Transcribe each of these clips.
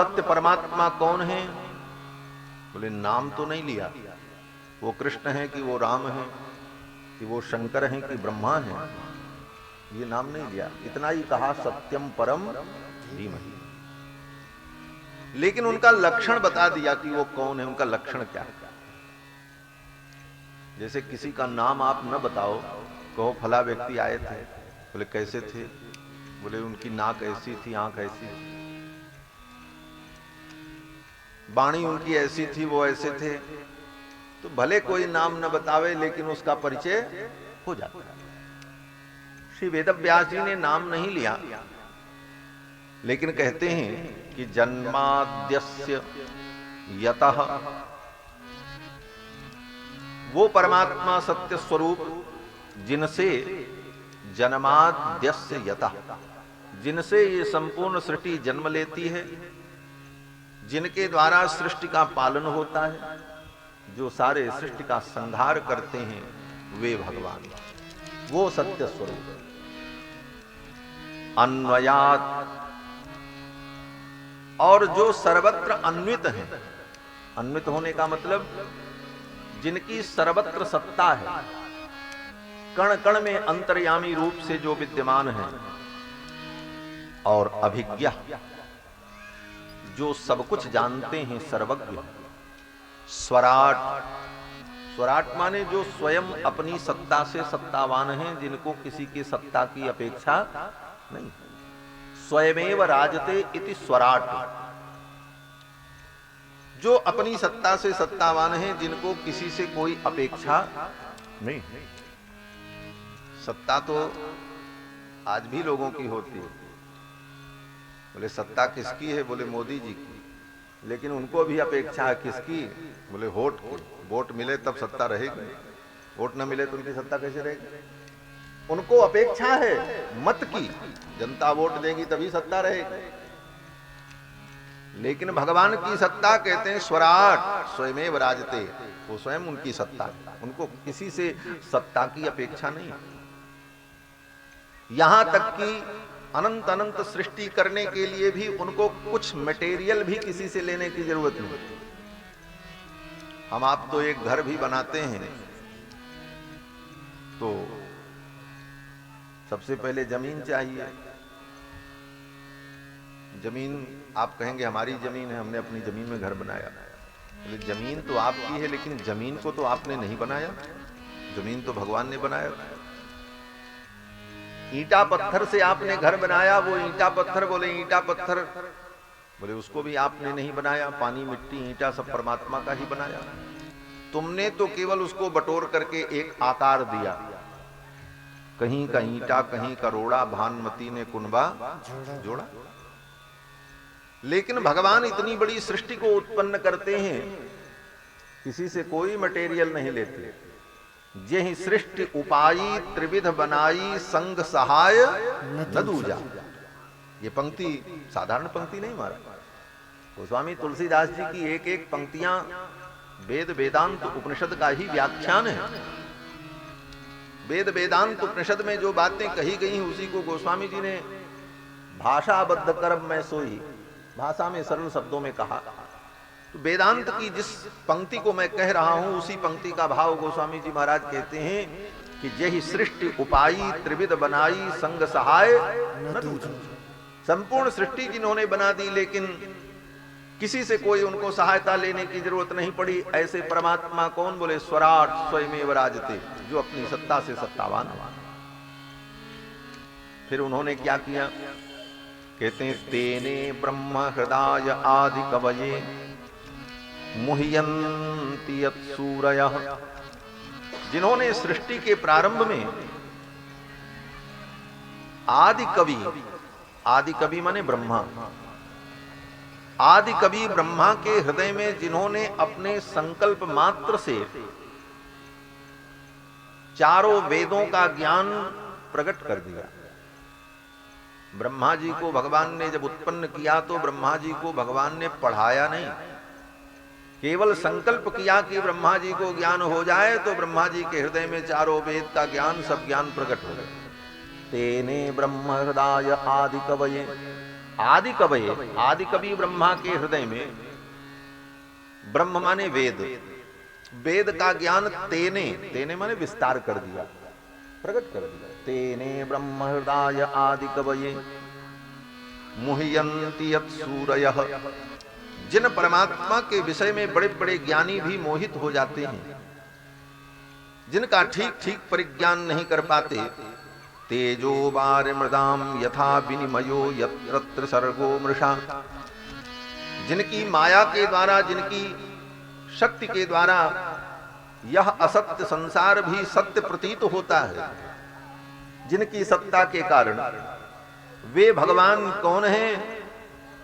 सत्य परमात्मा कौन है? बोले नाम तो नहीं लिया, वो कृष्ण है कि वो राम है कि वो शंकर हैं कि ब्रह्मा है, ये नाम नहीं लिया। इतना ही कहा सत्यम परम धीमहि। लेकिन उनका लक्षण बता दिया कि वो कौन है, उनका लक्षण क्या है। जैसे किसी का नाम आप न बताओ, कहो फला व्यक्ति आए थे, बोले कैसे थे? बोले उनकी नाक ऐसी थी, आंख ऐसी थी, वाणी उनकी ऐसी थी, वो ऐसे थे। तो भले कोई नाम न बतावे लेकिन उसका परिचय हो जाता है। श्री वेदव्यास जी ने नाम नहीं लिया, लेकिन कहते हैं कि जन्माद्यस्य यतः, वो परमात्मा सत्य स्वरूप जिनसे जन्माद्यस्य यतः, जिनसे ये संपूर्ण सृष्टि जन्म लेती है, जिनके द्वारा सृष्टि का पालन होता है, जो सारे सृष्टि का संहार करते हैं, वे भगवान, वो सत्य स्वरूप। अन्वयात, और जो सर्वत्र अन्वित हैं, अन्वित होने का मतलब जिनकी सर्वत्र सत्ता है, कण कण में अंतर्यामी रूप से जो विद्यमान है, और अभिज्ञ, जो सब कुछ जानते हैं, सर्वज्ञ। स्वराट, स्वराट माने जो स्वयं अपनी सत्ता से सत्तावान हैं, जिनको किसी की सत्ता की अपेक्षा नहीं। स्वयमेव राजते इति स्वराट, जो अपनी सत्ता से सत्तावान हैं, जिनको किसी से कोई अपेक्षा नहीं। सत्ता तो आज भी लोगों की होती है। बोले सत्ता किसकी है? बोले मोदी जी की। लेकिन उनको भी अपेक्षा है किसकी? बोले वोट की। वोट मिले तब सत्ता रहेगी, वोट न मिले तो उनकी सत्ता कैसे रहेगी? उनको अपेक्षा है मत की, जनता वोट देगी तभी सत्ता रहेगी। लेकिन भगवान की सत्ता कहते हैं स्वराट, स्वयमेव राजते, वो स्वयं उनकी सत्ता है, उनको किसी से सत्ता की अपेक्षा नहीं। यहां तक कि अनंत अनंत सृष्टि करने के लिए भी उनको कुछ मटेरियल भी किसी से लेने की जरूरत नहीं। हम आप तो एक घर भी बनाते हैं तो सबसे पहले जमीन चाहिए। जमीन, आप कहेंगे हमारी जमीन है, हमने अपनी जमीन में घर बनाया। बोले जमीन तो आपकी है, लेकिन जमीन को तो आपने नहीं बनाया, जमीन तो भगवान ने बनाया। ईंटा पत्थर से आपने घर बनाया, वो ईंटा पत्थर, बोले ईंटा पत्थर, बोले उसको भी आपने नहीं बनाया, पानी मिट्टी ईंटा सब परमात्मा का ही बनाया। तुमने तो केवल उसको बटोर करके एक आकार दिया, कहीं का ईंटा कहीं का रोड़ा, भानुमति ने कुनबा जोड़ा। लेकिन भगवान इतनी बड़ी सृष्टि को उत्पन्न करते हैं, किसी से कोई मटेरियल नहीं लेते। जेहि सृष्टि उपाई त्रिविध बनाई, संग सहाय न दूजा। ये पंक्ति साधारण पंक्ति नहीं मारा, गोस्वामी तुलसीदास जी की एक एक पंक्तियां वेद वेदांत उपनिषद का ही व्याख्यान है। वेद वेदांत उपनिषद में जो बातें कही गई उसी को गोस्वामी जी ने भाषाबद्ध कर्म में सोई, भाषा में सरल शब्दों में कहा। तो वेदांत की जिस पंक्ति को मैं कह रहा हूं, उसी पंक्ति का भाव गोस्वामी जी महाराज कहते हैं कि जेहि सृष्टि उपाई त्रिविध बनाई, संग सहाय न दूजा। संपूर्ण सृष्टि जिन्होंने बना दी, लेकिन किसी से कोई उनको सहायता लेने की जरूरत नहीं पड़ी। ऐसे परमात्मा कौन? बोले स्वराट, स्वयमेव राजते, जो अपनी सत्ता से सत्तावान है। फिर उन्होंने क्या किया? कहते हैं तेने ब्रह्म हृदय आदि कवये मुह्यन्ति यत्सूरयः, जिन्होंने सृष्टि के प्रारंभ में आदि कवि, आदि कवि माने ब्रह्मा, आदि कवि ब्रह्मा के हृदय में जिन्होंने अपने संकल्प मात्र से चारों वेदों का ज्ञान प्रकट कर दिया। ब्रह्मा जी को भगवान ने जब उत्पन्न किया तो ब्रह्मा जी को भगवान ने पढ़ाया नहीं, केवल संकल्प किया कि ब्रह्मा जी को ज्ञान हो जाए, तो ब्रह्मा जी के हृदय में चारों वेद का ज्ञान, सब ज्ञान प्रकट हो गया। तेने ब्रह्म हृदय आदि कवये, आदि कवये, आदि कवि ब्रह्मा के हृदय में, ब्रह्म माने वेद, वेद का ज्ञान तेने, तेने माने विस्तार कर दिया, प्रकट कर दिया। तेने ब्रह्म हृदय आदि कवये मुह्यन्ति यत् सूरयः। जिन परमात्मा के विषय में बड़े बड़े ज्ञानी भी मोहित हो जाते हैं, जिनका ठीक ठीक परिज्ञान नहीं कर पाते, तेजो वार मृदाम यथा विनिमयो यत्र सर्गो मृषा, जिनकी माया के द्वारा, जिनकी शक्ति के द्वारा यह असत्य संसार भी सत्य प्रतीत होता है, जिनकी सत्ता के कारण वे भगवान कौन हैं?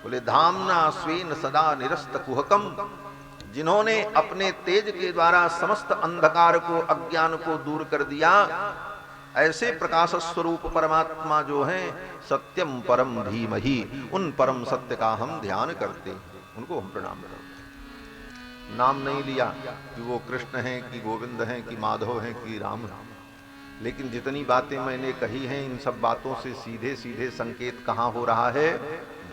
बोले धामना स्वेन सदा निरस्त कुहकम, जिन्होंने अपने तेज के द्वारा समस्त अंधकार को, अज्ञान को दूर कर दिया। ऐसे प्रकाश स्वरूप परमात्मा जो हैं, सत्यम परम धीमहि, उन परम सत्य का हम ध्यान करते हैं, उनको हम प्रणाम करते हैं। नाम नहीं लिया कि वो कृष्ण हैं कि गोविंद हैं कि माधव हैं कि राम हैं, लेकिन जितनी बातें मैंने कही हैं, इन सब बातों से सीधे सीधे संकेत कहां हो रहा है?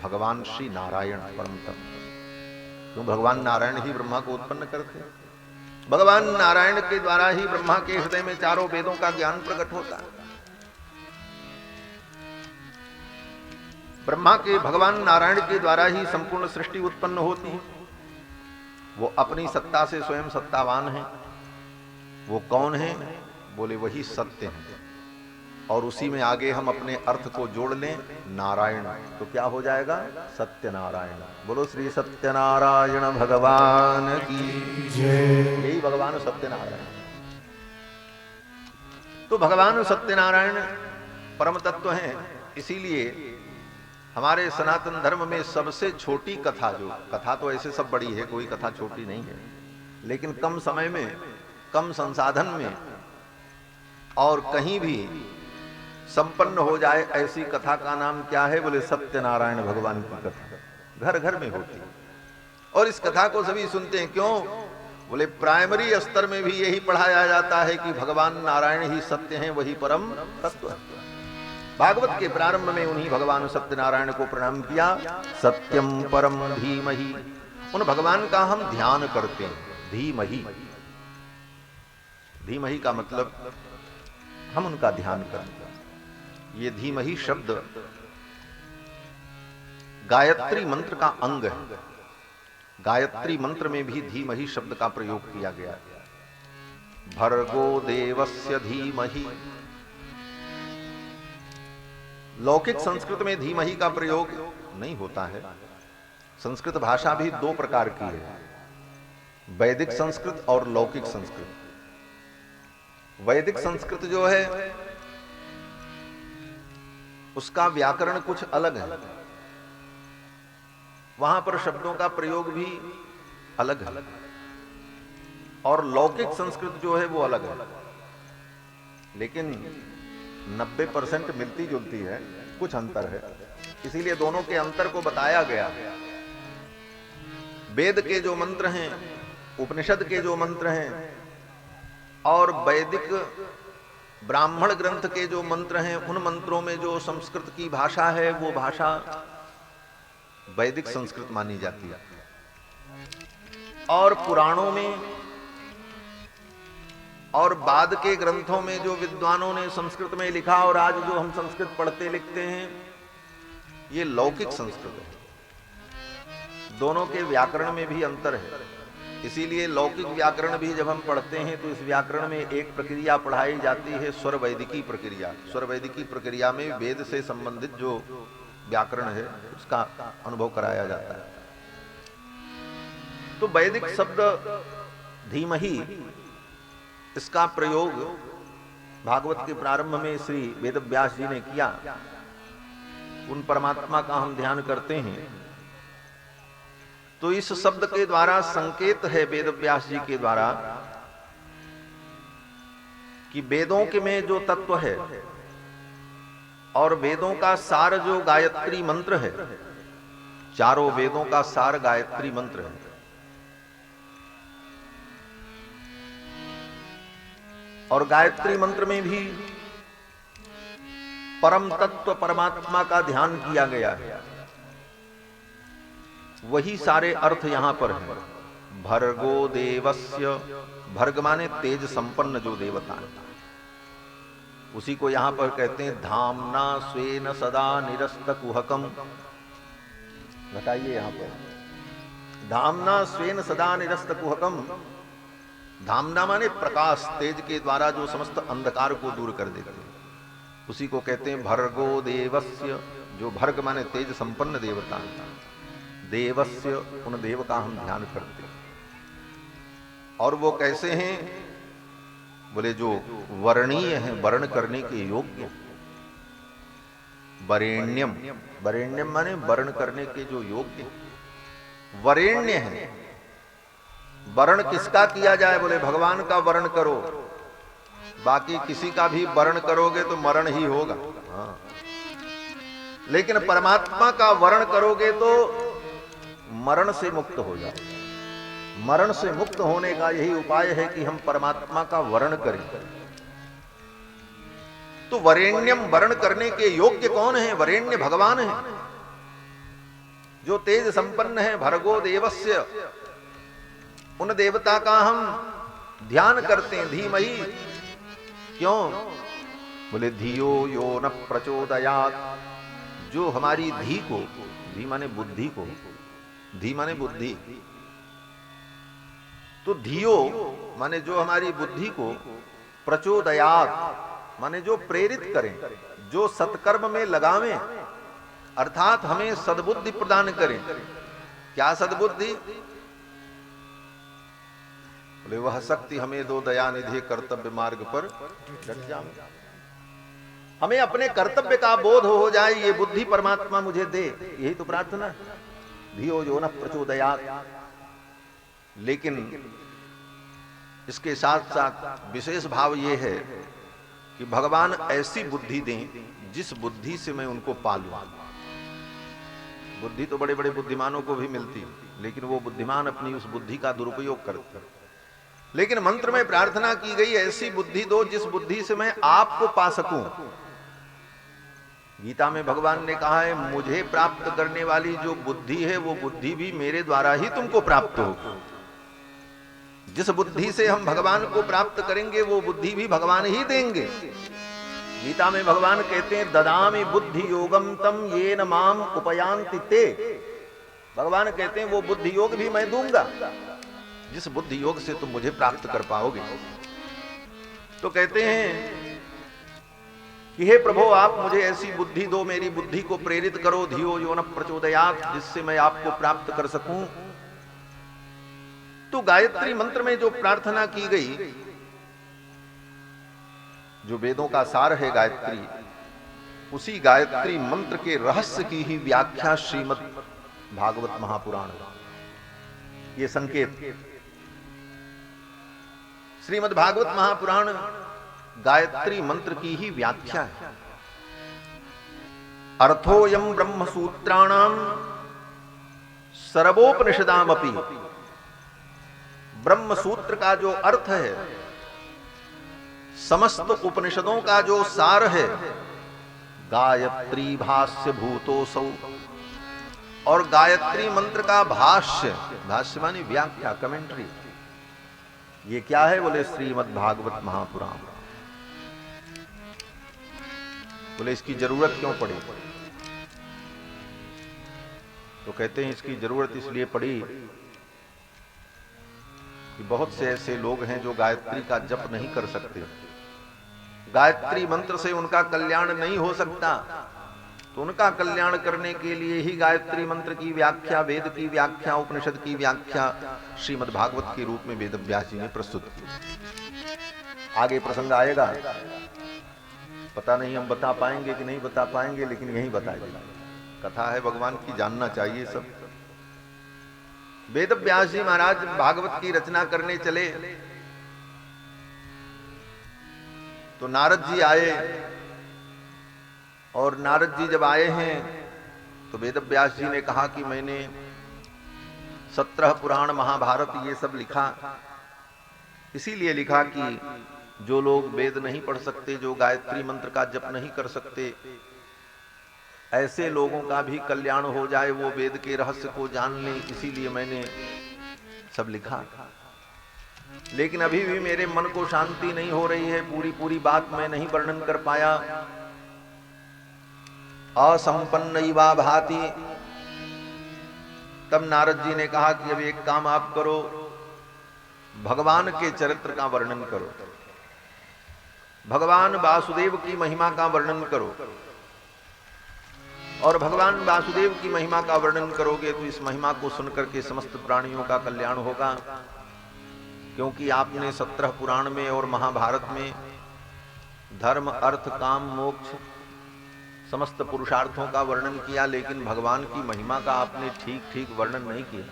भगवान श्री नारायण परम तत्व। क्यों? भगवान नारायण ही ब्रह्मा को उत्पन्न करते हैं, भगवान नारायण के द्वारा ही ब्रह्मा के हृदय में चारों वेदों का ज्ञान प्रकट होता है। ब्रह्मा के, भगवान नारायण के द्वारा ही संपूर्ण सृष्टि उत्पन्न होती है। वो अपनी सत्ता से स्वयं सत्तावान है। वो कौन है? बोले वही सत्य है। और उसी में आगे हम अपने अर्थ को जोड़ लें नारायण, तो क्या हो जाएगा? सत्य नारायण। बोलो श्री सत्यनारायण भगवान की जय। यही भगवान सत्यनारायण। तो भगवान सत्यनारायण परम तत्व हैं। इसीलिए हमारे सनातन धर्म में सबसे छोटी कथा, जो कथा तो ऐसे सब बड़ी है, कोई कथा छोटी नहीं है, लेकिन कम समय में, कम संसाधन में और कहीं भी संपन्न हो जाए, ऐसी कथा का नाम क्या है? बोले सत्यनारायण भगवान की कथा। घर घर में होती है और इस कथा को सभी सुनते हैं। क्यों? बोले प्राइमरी स्तर में भी यही पढ़ाया जाता है कि भगवान नारायण ही सत्य हैं, वही परम तत्व है। भागवत के प्रारंभ में उन्हीं भगवान सत्यनारायण को प्रणाम किया। सत्यम परम धीमहि, उन भगवान का हम ध्यान करते हैं। धीमहि, धीमहि का मतलब हम उनका ध्यान करते हैं। ये धीमहि शब्द गायत्री मंत्र का अंग है। गायत्री मंत्र में भी धीमहि शब्द का प्रयोग किया गया है। भर्गो देवस्य धीमहि। लौकिक संस्कृत में धीमहि का प्रयोग नहीं होता है। संस्कृत भाषा भी दो प्रकार की है, वैदिक संस्कृत और लौकिक संस्कृत। वैदिक संस्कृत जो है उसका व्याकरण कुछ अलग है, वहां पर शब्दों का प्रयोग भी अलग है, और लौकिक संस्कृत जो है वो अलग है, लेकिन 90% मिलती जुलती है, कुछ अंतर है। इसीलिए दोनों के अंतर को बताया गया। वेद के जो मंत्र हैं, उपनिषद के जो मंत्र हैं, और वैदिक ब्राह्मण ग्रंथ के जो मंत्र हैं, उन मंत्रों में जो संस्कृत की भाषा है, वो भाषा वैदिक संस्कृत मानी जाती है। और पुराणों में और बाद के ग्रंथों में जो विद्वानों ने संस्कृत में लिखा, और आज जो हम संस्कृत पढ़ते लिखते हैं, ये लौकिक संस्कृत है। दोनों के व्याकरण में भी अंतर है। इसीलिए लौकिक व्याकरण भी जब हम पढ़ते हैं तो इस व्याकरण में एक प्रक्रिया पढ़ाई जाती है, स्वर वैदिकी प्रक्रिया। स्वर वैदिकी प्रक्रिया में वेद से संबंधित जो व्याकरण है उसका अनुभव कराया जाता है। तो वैदिक शब्द धीमहि, इसका प्रयोग भागवत के प्रारंभ में श्री वेदव्यास जी ने किया। उन परमात्मा का हम ध्यान करते हैं तो इस शब्द के द्वारा संकेत है वेदव्यास जी के द्वारा कि वेदों के में जो तत्व है और वेदों का सार जो गायत्री मंत्र है, चारों वेदों का सार गायत्री मंत्र है। और गायत्री मंत्र में भी परम तत्व परमात्मा का ध्यान किया गया है। वही सारे अर्थ यहां पर है। भर्गो देवस्य, भर्ग माने तेज संपन्न जो देवता है, उसी को यहां पर कहते हैं धामना स्वेन सदा निरस्त कुहकम। बताइए यहां पर धामना स्वेन सदा निरस्त कुहकम। धामना माने प्रकाश, तेज के द्वारा जो समस्त अंधकार को दूर कर देते हैं, उसी को कहते हैं भर्गो देवस्य। जो भर्ग माने तेज संपन्न देवता, देवस्य, उन देव का हम ध्यान करते हैं। और वो कैसे हैं? बोले जो वर्णीय है, वर्ण करने के योग्य। वरेण्यम, वरेण्यम माने वर्ण करने के जो योग्य, वरेण्य है। वर्ण किसका किया जाए? बोले भगवान का वर्ण करो, बाकी किसी का भी वर्ण करोगे तो मरण ही होगा। हाँ। लेकिन परमात्मा का वर्ण करोगे तो मरण से मुक्त हो जाओ। मरण से मुक्त होने का यही उपाय है कि हम परमात्मा का वर्ण करें। तो वरेण्यम, वर्ण करने के योग्य कौन है? वरेण्य भगवान है, जो तेज संपन्न है। भर्गो देवस्य, उन देवता का हम ध्यान करते हैं। धीमहि, क्यों? बोले धियो यो न प्रचोदयात्, जो हमारी धी को, धी माने बुद्धि को, धी माने बुद्धि, तो धियो माने जो हमारी बुद्धि को, प्रचोदयात् माने जो प्रेरित करें, जो सत्कर्म में लगावें, अर्थात हमें सद्बुद्धि प्रदान करें। क्या सद्बुद्धि? बोले वह शक्ति हमें दो दया निधि, कर्तव्य मार्ग पर डट जाऊं। हमें अपने कर्तव्य का बोध हो जाए, ये बुद्धि परमात्मा मुझे दे, यही तो प्रार्थना है। धियो यो न प्रचोदयात्। लेकिन इसके साथ साथ विशेष भाव ये है कि भगवान ऐसी बुद्धि दें जिस बुद्धि से मैं उनको पालूं। बुद्धि तो बड़े बड़े बुद्धिमानों को भी मिलती है, लेकिन वो बुद्धिमान अपनी उस बुद्धि का दुरुपयोग करते हैं। लेकिन मंत्र में प्रार्थना की गई ऐसी बुद्धि दो जिस बुद्धि से मैं आपको पा सकूं। गीता में भगवान ने कहा है, मुझे प्राप्त करने वाली जो बुद्धि है वो बुद्धि भी मेरे द्वारा ही तुमको प्राप्त हो। जिस बुद्धि से हम भगवान को प्राप्त करेंगे वो बुद्धि भी भगवान ही देंगे। गीता में भगवान कहते हैं, ददामि बुद्धि योगम तम येन माम उपयान्ति ते। भगवान कहते हैं वो बुद्धि योग भी मैं दूंगा जिस बुद्धि योग से तुम मुझे प्राप्त कर पाओगे। तो कहते हैं कि हे प्रभु, आप मुझे ऐसी बुद्धि दो, मेरी बुद्धि को प्रेरित करो, धियो यो न प्रचोदयात्, जिससे मैं आपको प्राप्त कर सकूं। तो गायत्री मंत्र में जो प्रार्थना की गई, जो वेदों का सार है गायत्री, उसी गायत्री मंत्र के रहस्य की ही व्याख्या श्रीमद् भागवत महापुराण। ये संकेत, श्रीमद् भागवत महापुराण गायत्री मंत्र की ही व्याख्या है। अर्थोयम ब्रह्म सूत्राणाम सर्वोपनिषदामपि। ब्रह्म सूत्र का जो अर्थ है, समस्त उपनिषदों का जो सार है, गायत्री भाष्य भूतोसौ। और गायत्री मंत्र का भाष्य, भाष्य मानी व्याख्या, कमेंट्री, ये क्या है? बोले श्रीमद् भागवत महापुराण। बोले इसकी जरूरत क्यों पड़ी? तो कहते हैं इसकी जरूरत इसलिए पड़ी कि बहुत से ऐसे लोग हैं जो गायत्री का जप नहीं कर सकते। गायत्री मंत्र से उनका कल्याण नहीं हो सकता, तो उनका कल्याण करने के लिए ही गायत्री मंत्र की व्याख्या, वेद की व्याख्या, उपनिषद की व्याख्या श्रीमद् भागवत के रूप में वेद व्यास जी ने प्रस्तुत की। आगे प्रसंग आएगा, पता नहीं हम बता पाएंगे कि नहीं बता पाएंगे, लेकिन यही बताएगा। कथा है भगवान की, जानना चाहिए सब। वेद व्यास जी महाराज भागवत की रचना करने चले तो नारद जी आए, और नारद जी जब आए हैं तो वेद व्यास जी ने कहा कि मैंने 17 पुराण, महाभारत ये सब लिखा। इसीलिए लिखा कि जो लोग वेद नहीं पढ़ सकते, जो गायत्री मंत्र का जप नहीं कर सकते, ऐसे लोगों का भी कल्याण हो जाए, वो वेद के रहस्य को जान लें, इसीलिए मैंने सब लिखा। लेकिन अभी भी मेरे मन को शांति नहीं हो रही है, पूरी पूरी बात मैं नहीं वर्णन कर पाया। असंपन्नैवा भाति। तब नारद जी ने कहा कि अब एक काम आप करो, भगवान के चरित्र का वर्णन करो, भगवान वासुदेव की महिमा का वर्णन करो। और भगवान वासुदेव की महिमा का वर्णन करोगे तो इस महिमा को सुनकर के समस्त प्राणियों का कल्याण होगा। क्योंकि आपने 17 पुराण में और महाभारत में धर्म, अर्थ, काम, मोक्ष समस्त पुरुषार्थों का वर्णन किया, लेकिन भगवान की महिमा का आपने ठीक ठीक वर्णन नहीं किया।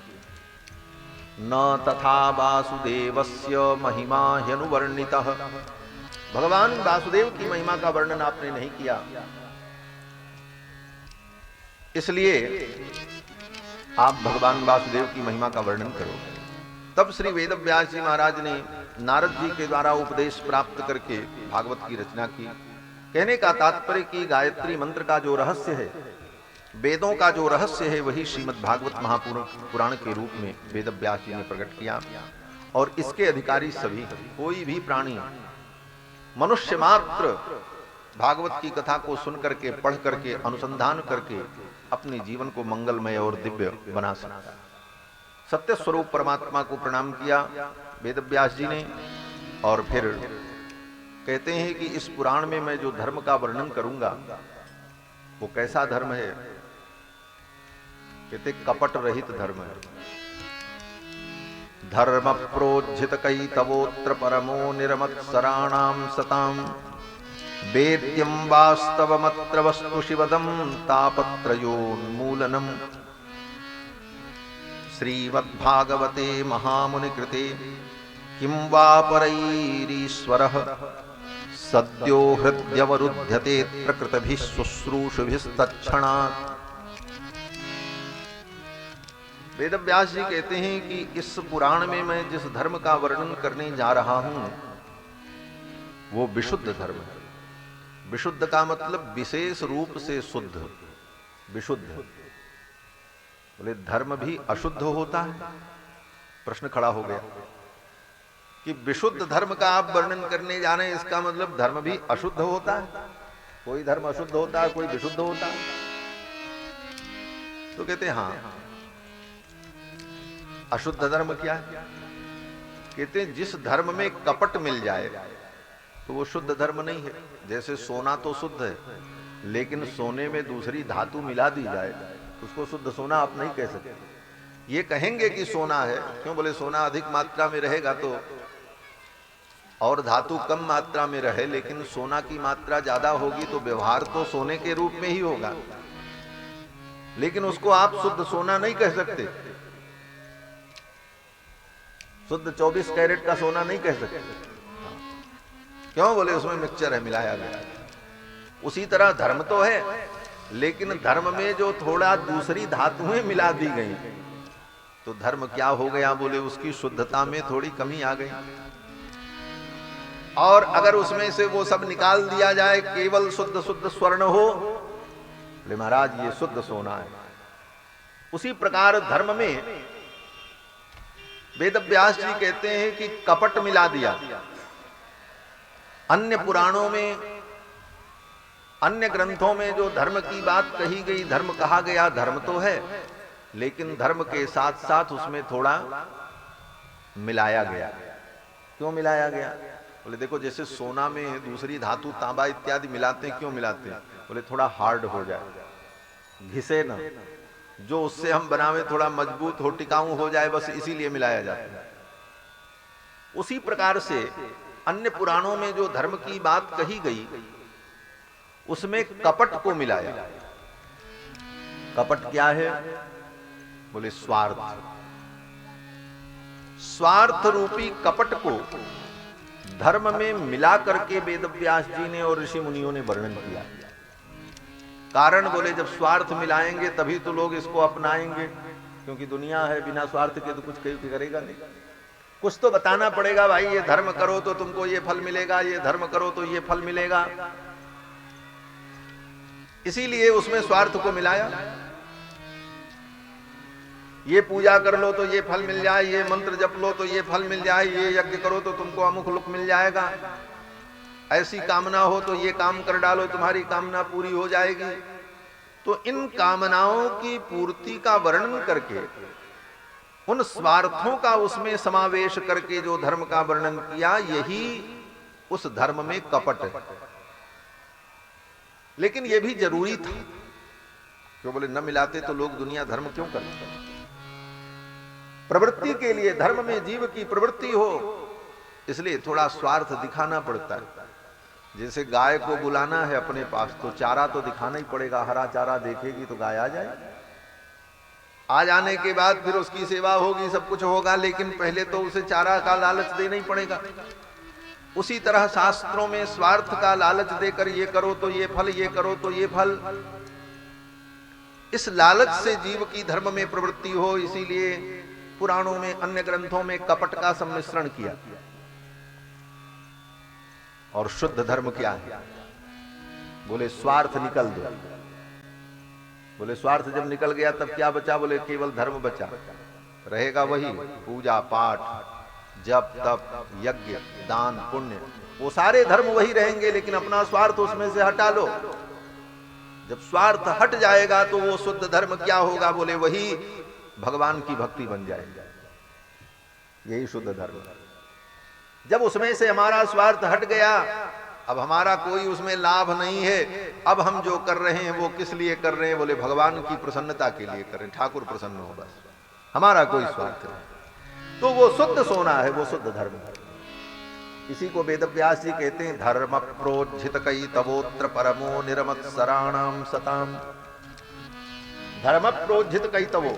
न तथा वासुदेवस्य महिमा ह्यनुवर्णितः। भगवान वासुदेव की महिमा का वर्णन आपने नहीं किया, इसलिए आप भगवान वासुदेव की महिमा का वर्णन करो। तब श्री वेदव्यास जी महाराज ने नारद जी के द्वारा उपदेश प्राप्त करके भागवत की रचना की। कहने का तात्पर्य कि गायत्री मंत्र का जो रहस्य है, वेदों का जो रहस्य है, वही श्रीमद् भागवत महापुराण के रूप में वेदव्यास जी ने प्रकट किया। और इसके अधिकारी सभी, कोई भी प्राणी, मनुष्य मात्र भागवत की कथा को सुन करके, पढ़ करके, अनुसंधान करके अपने जीवन को मंगलमय और दिव्य बना सकता है। सत्य स्वरूप परमात्मा को प्रणाम किया वेदव्यास जी ने। और फिर कहते हैं कि इस पुराण में मैं जो धर्म का वर्णन करूंगा वो कैसा धर्म है। कहते कपट रहित धर्म है। धर्म प्रोज्झित कई तवोत्र परमो निर्मत्सराणाम सताम वेद्यम वास्तवमत्र वस्तु शिवदम तापत्रयोन्मूलनम। श्रीमद्भागवते महामुनिकृते किं वा परैरीश्वरः सद्यो हृद्यवरुध्यते प्रकृतिभिः शुश्रूषुभिस्तत्क्षणात्। वेदव्यास जी कहते हैं कि इस पुराण में मैं जिस धर्म का वर्णन करने जा रहा हूं वो विशुद्ध धर्म है। विशुद्ध का मतलब विशेष रूप से शुद्ध, विशुद्ध। बोले धर्म भी अशुद्ध होता है? प्रश्न खड़ा हो गया कि विशुद्ध धर्म का आप वर्णन करने जा रहे हैं, इसका मतलब धर्म भी अशुद्ध होता है? कोई धर्म अशुद्ध होता है, कोई विशुद्ध होता है? तो कहते हैं हाँ। अशुद्ध धर्म क्या है? कहते हैं जिस धर्म में कपट मिल जाए तो वो शुद्ध धर्म नहीं है। जैसे सोना तो शुद्ध है, लेकिन सोने में दूसरी धातु मिला दी जाए उसको शुद्ध सोना आप नहीं कह सकते। ये कहेंगे कि सोना है, क्यों? बोले सोना अधिक मात्रा में रहेगा तो और धातु कम मात्रा में रहे, लेकिन सोना की मात्रा ज्यादा होगी तो व्यवहार तो सोने के रूप में ही होगा, लेकिन उसको आप शुद्ध सोना नहीं कह सकते। शुद्ध 24 कैरेट का सोना नहीं कह सकते। क्यों? बोले उसमें मिक्सचर है, मिलाया गया। उसी तरह धर्म तो है, लेकिन धर्म में जो थोड़ा दूसरी धातुएं मिला दी गई तो धर्म क्या हो गया? बोले उसकी शुद्धता में थोड़ी कमी आ गई। और अगर उसमें से वो सब निकाल दिया जाए, केवल शुद्ध शुद्ध स्वर्ण हो, बोले महाराज ये शुद्ध सोना है। उसी प्रकार धर्म में वेदव्यास जी कहते हैं कि कपट मिला दिया। अन्य पुराणों में, अन्य ग्रंथों में जो धर्म की बात कही गई, धर्म कहा गया, धर्म तो है, लेकिन धर्म के साथ साथ उसमें थोड़ा मिलाया गया। क्यों मिलाया गया? बोले देखो जैसे सोना में दूसरी धातु तांबा इत्यादि मिलाते हैं, क्यों मिलाते हैं? बोले थोड़ा हार्ड हो जाए, घिसे ना, जो उससे हम बनावे थोड़ा मजबूत हो, टिकाऊ हो जाए, बस इसीलिए मिलाया जाता है। उसी प्रकार से अन्य पुराणों में जो धर्म की बात कही गई उसमें कपट को मिलाया। कपट क्या है? बोले स्वार्थ। स्वार्थ रूपी कपट को धर्म में मिला करके वेदव्यास जी ने और ऋषि मुनियों ने वर्णन किया। कारण बोले जब स्वार्थ मिलाएंगे तभी तो लोग इसको अपनाएंगे, क्योंकि दुनिया है, बिना स्वार्थ के तो कुछ करेगा नहीं। कुछ तो बताना पड़ेगा, भाई ये धर्म करो तो तुमको ये फल मिलेगा, ये धर्म करो तो ये फल मिलेगा। इसीलिए उसमें स्वार्थ को मिलाया। ये पूजा कर लो तो ये फल मिल जाए, ये मंत्र जप लो तो ये फल मिल जाए, ये यज्ञ करो तो तुमको अमुक लुक मिल जाएगा, ऐसी कामना हो तो ये काम कर डालो तुम्हारी कामना पूरी हो जाएगी। तो इन कामनाओं की पूर्ति का वर्णन करके, उन स्वार्थों का उसमें समावेश करके जो धर्म का वर्णन किया, यही उस धर्म में कपट है। लेकिन यह भी जरूरी था, क्यों बोले न मिलाते तो लोग दुनिया धर्म क्यों करते। प्रवृत्ति के लिए, धर्म में जीव की प्रवृत्ति हो, इसलिए थोड़ा स्वार्थ दिखाना पड़ता है। जैसे गाय को बुलाना है अपने पास तो चारा तो दिखाना ही पड़ेगा, हरा चारा देखेगी तो गाय आ जाएगी। आ जाने के बाद फिर उसकी सेवा होगी, सब कुछ होगा, लेकिन पहले तो उसे चारा का लालच देना ही पड़ेगा। उसी तरह शास्त्रों में स्वार्थ का लालच देकर ये करो तो ये फल, ये करो तो ये फल, इस लालच से जीव की धर्म में प्रवृत्ति हो, इसीलिए पुराणों में, अन्य ग्रंथों में कपट का सम्मिश्रण किया। और शुद्ध धर्म क्या है? बोले स्वार्थ निकल दो। बोले स्वार्थ जब निकल गया तब क्या बचा? बोले केवल धर्म बचा, रहेगा वही पूजा पाठ, जप तप, यज्ञ, दान, पुण्य, वो सारे धर्म वही रहेंगे, लेकिन अपना स्वार्थ उसमें से हटा लो। जब स्वार्थ हट जाएगा तो वो शुद्ध धर्म क्या होगा? बोले वही भगवान की भक्ति बन जाएगा, यही शुद्ध धर्म। जब उसमें से हमारा स्वार्थ हट गया, अब हमारा कोई उसमें लाभ नहीं है, अब हम जो कर रहे हैं वो किस लिए कर रहे हैं? बोले भगवान की प्रसन्नता के लिए कर रहे हैं, ठाकुर प्रसन्न हो, बस, हमारा कोई स्वार्थ नहीं। तो वो शुद्ध सोना है, वो शुद्ध धर्म है। इसी को वेदव्यास जी कहते हैं, धर्म प्रोज्झित कई तवोत्र परमो निरमत्सराणाम सताम। धर्म प्रोज्झित कई तवो,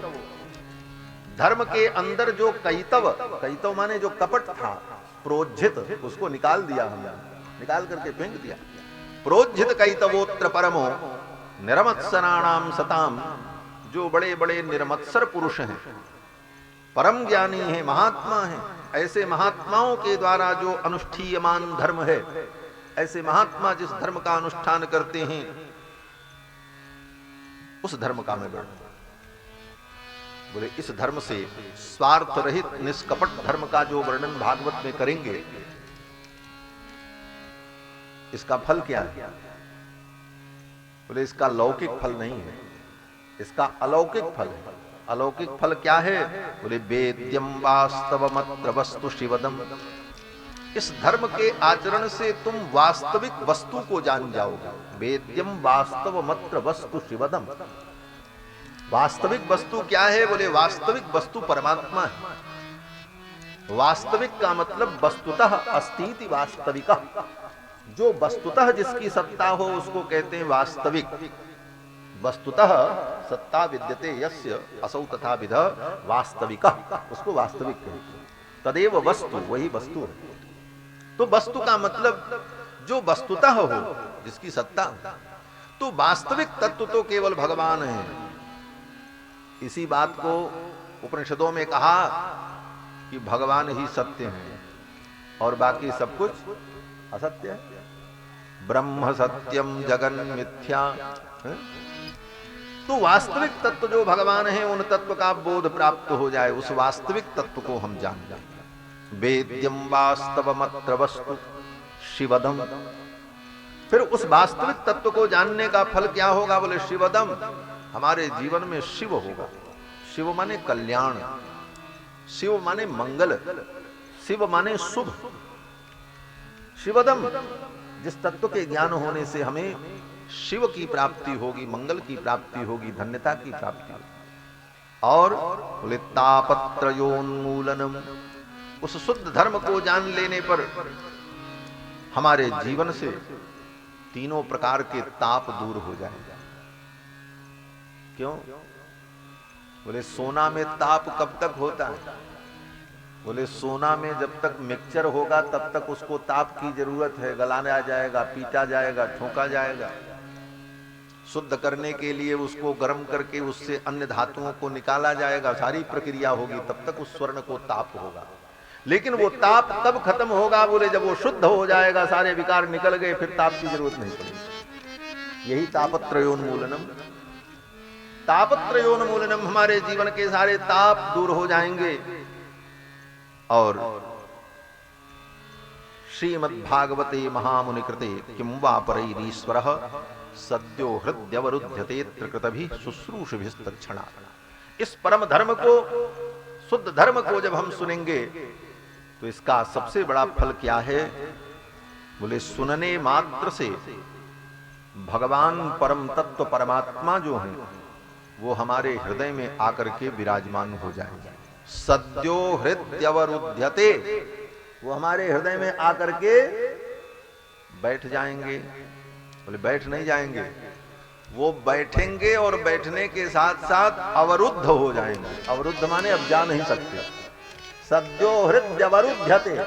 धर्म के अंदर जो कैतव, कैतव माने जो कपट था, प्रोज्झित, उसको निकाल दिया हमने, निकाल करके फेंक दिया। प्रोज्झित कैतवोत्र परमो निरमत्सराणाम सताम, जो बड़े बड़े निर्मत्सर पुरुष हैं, परम ज्ञानी हैं, महात्मा हैं, ऐसे महात्माओं के द्वारा जो अनुष्ठीयमान धर्म है, ऐसे महात्मा जिस धर्म का अनुष्ठान करते हैं, उस धर्म का मैं वर्णन। बोले इस धर्म से, स्वार्थ रहित निष्कपट धर्म का जो वर्णन भागवत में करेंगे, इसका फल क्या है? बोले इसका लौकिक फल नहीं है, इसका अलौकिक फल है। अलौकिक फल क्या है? बोले वेद्यम वास्तवमत्र वस्तु शिवदम। इस धर्म के आचरण से तुम वास्तविक वस्तु को जान जाओगे। वेद्यम वास्तवमत्र वस्तु शिवदम। वास्तविक वस्तु क्या है? बोले वास्तविक वस्तु परमात्मा है। वास्तविक का मतलब वस्तुतः अस्तीति वास्तविका। जो वस्तुतः जिसकी सत्ता हो उसको कहते हैं वास्तविक। वस्तुतः सत्ता विद्यते यस्य असौ तथा विध वास्तविका, उसको वास्तविक कहते हैं। तदेव वस्तु, वही वस्तु है। तो वस्तु का मतलब जो वस्तुतः हो, जिसकी सत्ता। तो वास्तविक तत्व तो केवल भगवान है। इसी बात को उपनिषदों में कहा कि भगवान ही सत्य है और बाकी सब कुछ असत्य है। ब्रह्म सत्यम जगन मिथ्या। तो वास्तविक तत्व जो भगवान है, उन तत्व का बोध प्राप्त हो जाए, उस वास्तविक तत्व को हम जान जाए। वेद्यम वास्तवमत्र वस्तु शिवदम। फिर उस वास्तविक तत्व को जानने का फल क्या होगा? बोले शिवदम, हमारे जीवन में शिव होगा। शिव माने कल्याण, शिव माने मंगल, शिव माने शुभ। शिवदम, जिस तत्व के ज्ञान होने से हमें शिव की प्राप्ति होगी, मंगल की प्राप्ति होगी, धन्यता की प्राप्ति होगी। और बोले तापत्रयोन्मूलनम, उस शुद्ध धर्म को जान लेने पर हमारे जीवन से तीनों प्रकार के ताप दूर हो जाएगा। क्यों? बोले सोना में ताप कब तक होता है? बोले सोना में जब तक मिक्सचर होगा तब तक उसको ताप की जरूरत है। गलाया जाएगा, पीटा जाएगा, ठोका जाएगा। शुद्ध करने के लिए उसको गर्म करके उससे अन्य धातुओं को निकाला जाएगा, सारी प्रक्रिया होगी, तब तक उस स्वर्ण को ताप होगा। लेकिन वो ताप कब खत्म होगा? बोले जब वो शुद्ध हो जाएगा, सारे विकार निकल गए, फिर ताप की जरूरत नहीं पड़ेगी। यही तापत्रयोन्मूलनम। तापत्रयोन्मूलनम, हमारे जीवन के सारे ताप दूर हो जाएंगे। और श्रीमद्भागवते महामुनि कृते किं वा परैरीश्वरः सद्यो हृद्यवरुध्यते त्रिकृतभिः शुश्रूषभिस्तत्क्षणात्। इस परम धर्म को, शुद्ध धर्म को जब हम सुनेंगे तो इसका सबसे बड़ा फल क्या है? बोले सुनने मात्र से भगवान परम तत्व परमात्मा जो है वो हमारे हृदय में आकर के विराजमान हो जाएंगे। सद्यो हृदयवरुध्यते, वो हमारे हृदय में आकर के बैठ जाएंगे। बोले बैठ नहीं जाएंगे, वो बैठेंगे और बैठने के साथ साथ अवरुद्ध हो जाएंगे। अवरुद्ध माने अब जा नहीं सकते। सद्यो हृदयवरुध्यते,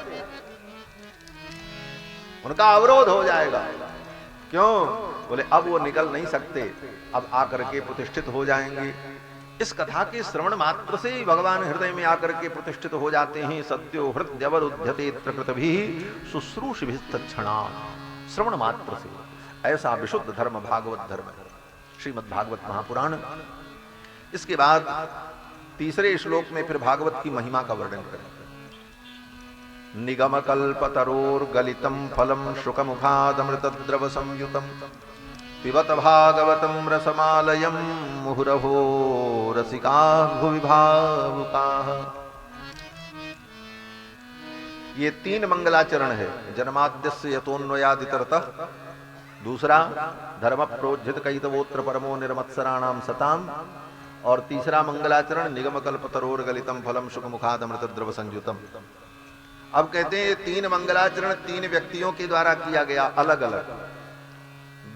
उनका अवरोध हो जाएगा। क्यों? बोले अब वो निकल नहीं सकते, अब आकर के प्रतिष्ठित हो जाएंगे। इस कथा के श्रवण मात्र से ही भगवान हृदय में आकर के प्रतिष्ठित हो जाते हैं। सत्यो हृदयवरुध्यते त्रिकृतभिः शुश्रूषभिस्तत्क्षणात्। श्रवण मात्र से। ऐसा विशुद्ध धर्म भागवत धर्म है, श्रीमद् भागवत महापुराण। इसके बाद तीसरे श्लोक में फिर भागवत की महिमा का वर्णन करें। निगम कल्पतरोर्गलितम फलम शुकमुखादमृतद्रव संयुतम पिबत भागवतम रसमालयम मुहुरहो रसिका भुवि भावुकाः। ये 3 मंगलाचरण है। जन्माद्यस्य यतोन्वयादितरतः, दूसरा धर्म प्रोज्झित कैतवोत्र परमो निर्मत्सराणाम सताम, और तीसरा मंगलाचरण निगम कल्पतरोर्गलितम फलम शुकमुखादमृतद्रव संयुतम। अब कहते हैं 3 मंगलाचरण 3 व्यक्तियों के द्वारा किया गया, अलग अलग।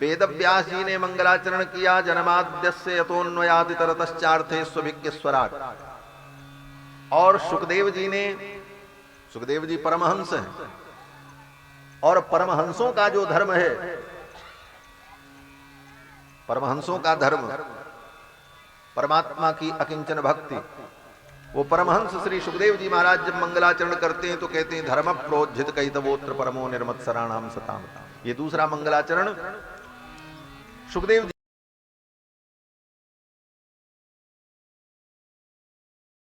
वेद व्यास जी ने मंगलाचरण किया जन्माद्यस्य यतोन्वयादितरतश्चार्थे स्वभिज्ञस्वराट, और सुखदेव जी ने, सुखदेव जी परमहंस हैं, और परमहंसों का जो धर्म है, परमहंसों का धर्म परमात्मा की अकिंचन भक्ति, वो परमहंस श्री सुखदेव जी महाराज जब मंगलाचरण करते हैं तो कहते हैं धर्म प्रोज्झित कैतवोत्र परमो निर्मत्सराणाम सताम। ये दूसरा मंगलाचरण सुखदेव